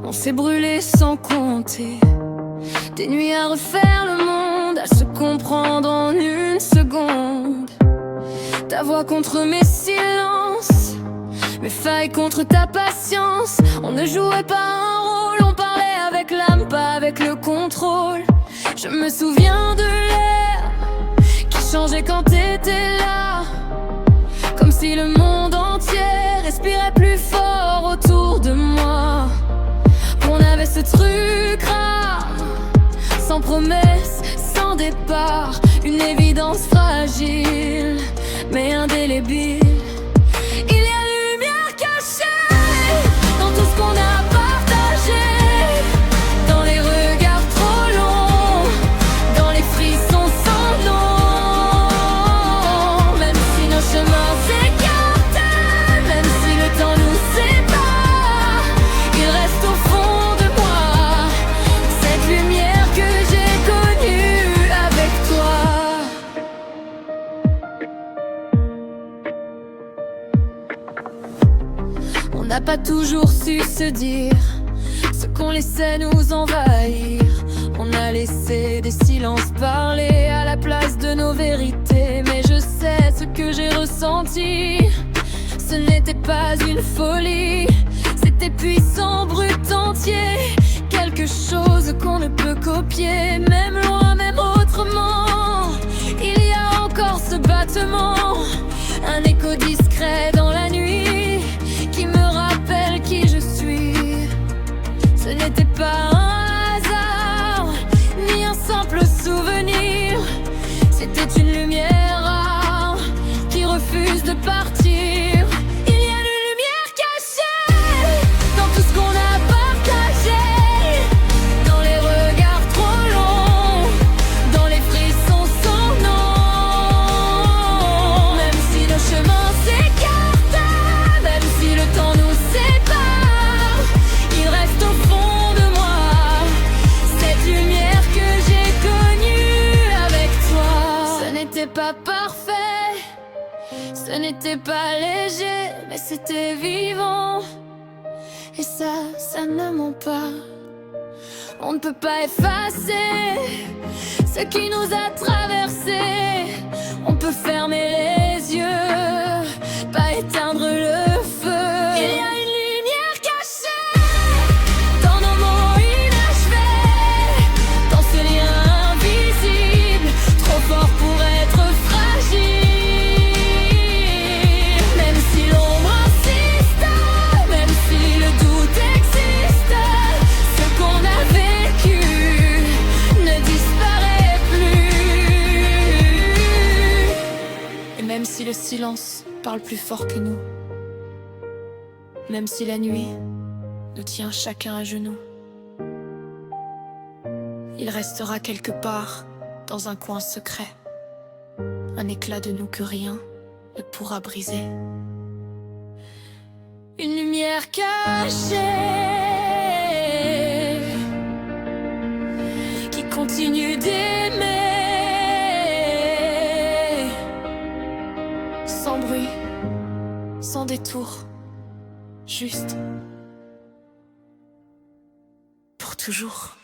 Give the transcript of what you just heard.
On s'est brûlé sans compter, des nuits à refaire le monde, à se comprendre en une seconde. Ta voix contre mes silences, mes failles contre ta patience. On ne jouait pas un rôle, on parlait avec l'âme, pas avec le contrôle. Je me souviens de l'air qui changeait quand t'étais là, comme si le monde entier respirait plus fort autour de moi. On avait ce truc rare, sans promesse, sans départ, une évidence fragile, mais indélébile. Il y a une lumière cachée dans tout ce qu'on a partagé, dans les regards trop longs, dans les frissons sans nom. Même si nos chemins s'écartent, même si le temps nous sépare, il reste au fond de moi cette lumière que j'ai connue avec toi. On n'a pas toujours su se dire ce qu'on laissait nous envahir. On a laissé des silences parler à la place de nos vérités. Mais je sais ce que j'ai ressenti, ce n'était pas une folie, c'était puissant, brut entier, quelque chose qu'on ne peut copier, même loin, même autrement. Il y a encore ce battement, un écho discret dans la nuit qui me rappelle qui je suis. Ce n'était pas un hasard, ni un simple souvenir, c'était une lumière rare qui refuse de partir. Il y a une lumière cachée dans tout ce qu'on a partagé, dans les regards trop longs, dans les frissons sans nom. Même si nos chemins s'écartent, même si le temps nous sépare, il reste au fond de moi cette lumière que j'ai connue avec toi. Ce n'était pas parfait, ce n'était pas léger, mais c'était vivant. Et ça ne ment pas. On ne peut pas effacer ce qui nous a traversés. On peut fermer les yeux, pas éteindre le feu. Il y a une lumière cachée dans nos mots inachevés, dans ce lien invisible, trop fort pour être fragile. Même si l'ombre insiste, même si le doute existe, ce qu'on a vécu ne disparaît plus. Et même si le silence parle plus fort que nous, même si la nuit nous tient chacun à genoux, il restera quelque part dans un coin secret un éclat de nous que rien ne pourra briser. Une lumière cachée qui continue d'aimer, sans bruit, sans détour, juste pour toujours.